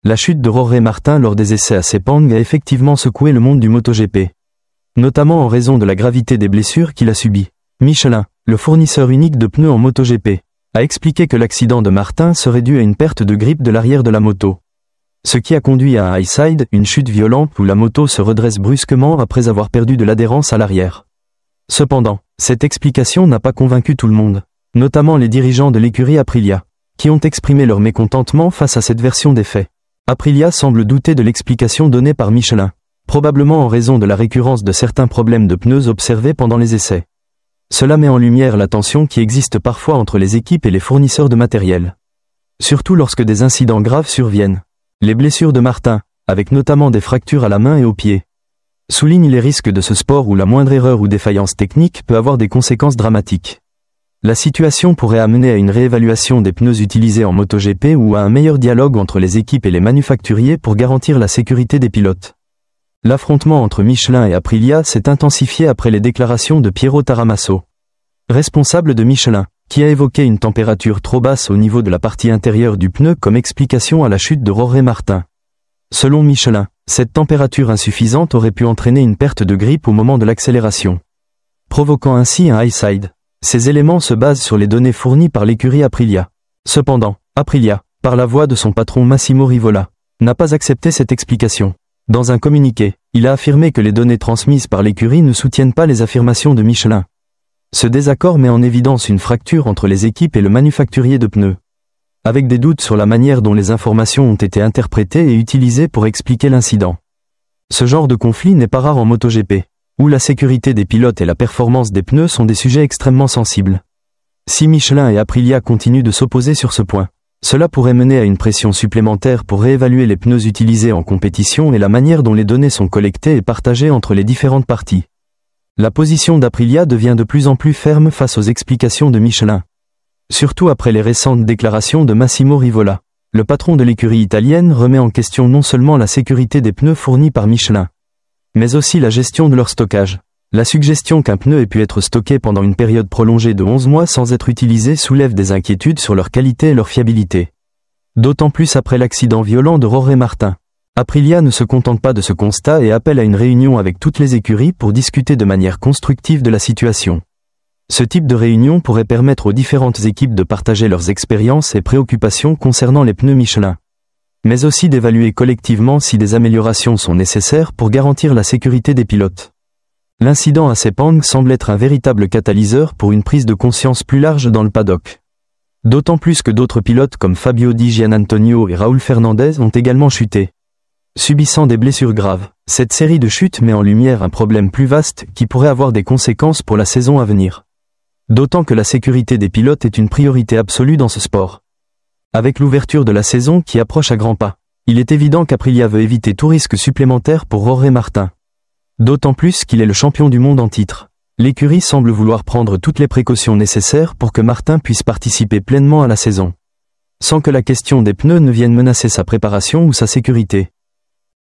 La chute de Jorge Martin lors des essais à Sepang a effectivement secoué le monde du MotoGP. Notamment en raison de la gravité des blessures qu'il a subies. Michelin, le fournisseur unique de pneus en MotoGP, a expliqué que l'accident de Martin serait dû à une perte de grippe de l'arrière de la moto. Ce qui a conduit à un high side, une chute violente où la moto se redresse brusquement après avoir perdu de l'adhérence à l'arrière. Cependant, cette explication n'a pas convaincu tout le monde, notamment les dirigeants de l'écurie Aprilia, qui ont exprimé leur mécontentement face à cette version des faits. Aprilia semble douter de l'explication donnée par Michelin, probablement en raison de la récurrence de certains problèmes de pneus observés pendant les essais. Cela met en lumière la tension qui existe parfois entre les équipes et les fournisseurs de matériel. Surtout lorsque des incidents graves surviennent. Les blessures de Martin, avec notamment des fractures à la main et aux pieds, soulignent les risques de ce sport où la moindre erreur ou défaillance technique peut avoir des conséquences dramatiques. La situation pourrait amener à une réévaluation des pneus utilisés en MotoGP ou à un meilleur dialogue entre les équipes et les manufacturiers pour garantir la sécurité des pilotes. L'affrontement entre Michelin et Aprilia s'est intensifié après les déclarations de Piero Taramasso, responsable de Michelin, qui a évoqué une température trop basse au niveau de la partie intérieure du pneu comme explication à la chute de Jorge Martin. Selon Michelin, cette température insuffisante aurait pu entraîner une perte de grippe au moment de l'accélération, provoquant ainsi un high side. Ces éléments se basent sur les données fournies par l'écurie Aprilia. Cependant, Aprilia, par la voix de son patron Massimo Rivola, n'a pas accepté cette explication. Dans un communiqué, il a affirmé que les données transmises par l'écurie ne soutiennent pas les affirmations de Michelin. Ce désaccord met en évidence une fracture entre les équipes et le manufacturier de pneus, avec des doutes sur la manière dont les informations ont été interprétées et utilisées pour expliquer l'incident. Ce genre de conflit n'est pas rare en MotoGP, où la sécurité des pilotes et la performance des pneus sont des sujets extrêmement sensibles. Si Michelin et Aprilia continuent de s'opposer sur ce point, cela pourrait mener à une pression supplémentaire pour réévaluer les pneus utilisés en compétition et la manière dont les données sont collectées et partagées entre les différentes parties. La position d'Aprilia devient de plus en plus ferme face aux explications de Michelin. Surtout après les récentes déclarations de Massimo Rivola. Le patron de l'écurie italienne remet en question non seulement la sécurité des pneus fournis par Michelin, mais aussi la gestion de leur stockage. La suggestion qu'un pneu ait pu être stocké pendant une période prolongée de 11 mois sans être utilisé soulève des inquiétudes sur leur qualité et leur fiabilité. D'autant plus après l'accident violent de Jorge Martin. Aprilia ne se contente pas de ce constat et appelle à une réunion avec toutes les écuries pour discuter de manière constructive de la situation. Ce type de réunion pourrait permettre aux différentes équipes de partager leurs expériences et préoccupations concernant les pneus Michelin, mais aussi d'évaluer collectivement si des améliorations sont nécessaires pour garantir la sécurité des pilotes. L'incident à Sepang semble être un véritable catalyseur pour une prise de conscience plus large dans le paddock. D'autant plus que d'autres pilotes comme Fabio Di Giannantonio et Raúl Fernandez ont également chuté, subissant des blessures graves. Cette série de chutes met en lumière un problème plus vaste qui pourrait avoir des conséquences pour la saison à venir. D'autant que la sécurité des pilotes est une priorité absolue dans ce sport. Avec l'ouverture de la saison qui approche à grands pas, il est évident qu'Aprilia veut éviter tout risque supplémentaire pour Jorge Martin. D'autant plus qu'il est le champion du monde en titre. L'écurie semble vouloir prendre toutes les précautions nécessaires pour que Martin puisse participer pleinement à la saison, sans que la question des pneus ne vienne menacer sa préparation ou sa sécurité.